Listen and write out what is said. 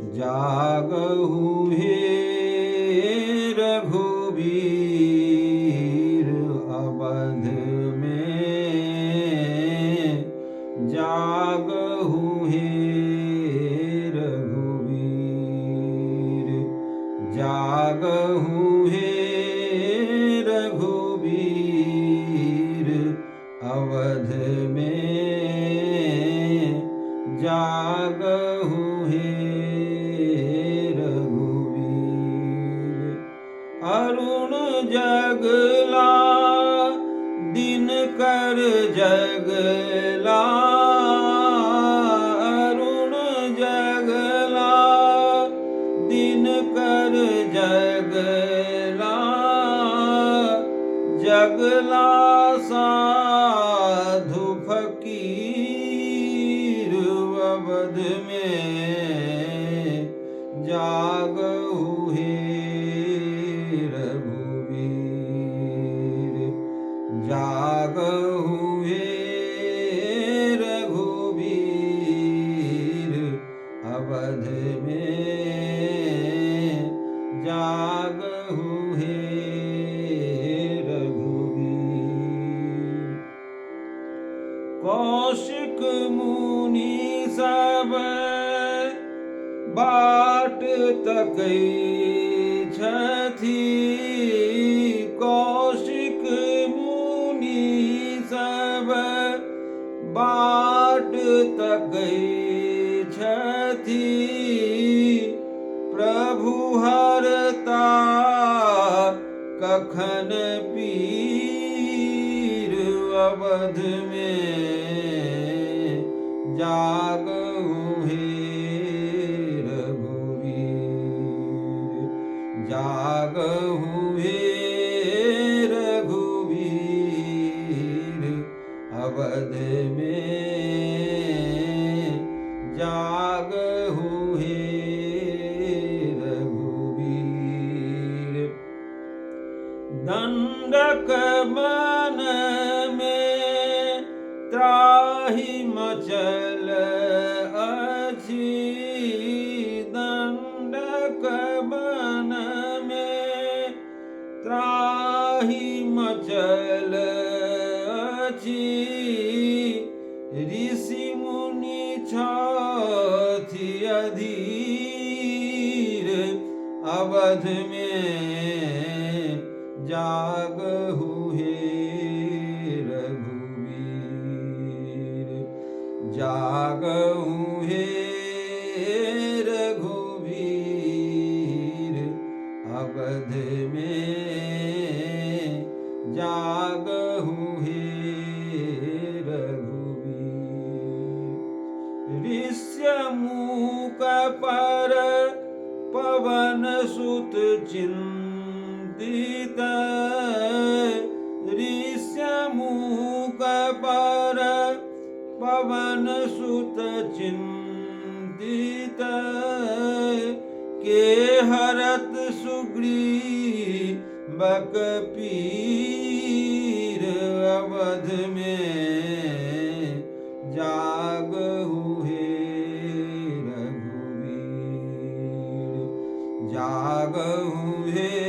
जागहु हे रघुवीर अवध में, जागहु हे रघुवीर, जागहु हे रघुवीर अवध में, जागहु हे रघुवीर। अरुण जगला दिनकर जगला, अरुण जगला दिनकर जगला, जगला साधु फकीर अवध में, जागहु हे रघुवीर, जागहु हे रघुवीर अवध में, जागहु हे रघुवीर। कौशिक मुनि सब बाट तकै छथि, कौशिक मुनि सब बाट तकै छथि, प्रभु हरता कखन पीर अवध में, जागहु हे रघुवीर, जागहु हे रघुवीर अवध में, जागहु हे रघुवीर। दंडक मन में त्राहि मचल अछि, दंडक मन में त्राहि मचल अछि, ऋषि मुनि छथि अधीर अवध में, जागहु हे रघुवीर, जागहु हे रघुवीर अवध में, जागहु हे रघुवीर। ऋष्यमूक पर पवन सुत चिंतित, ऋष्यमूक पर पवन सुत चिंतित, के हरत सुग्रीवक पीर अवध में, जागहु हे रघुवीर, जागहु हे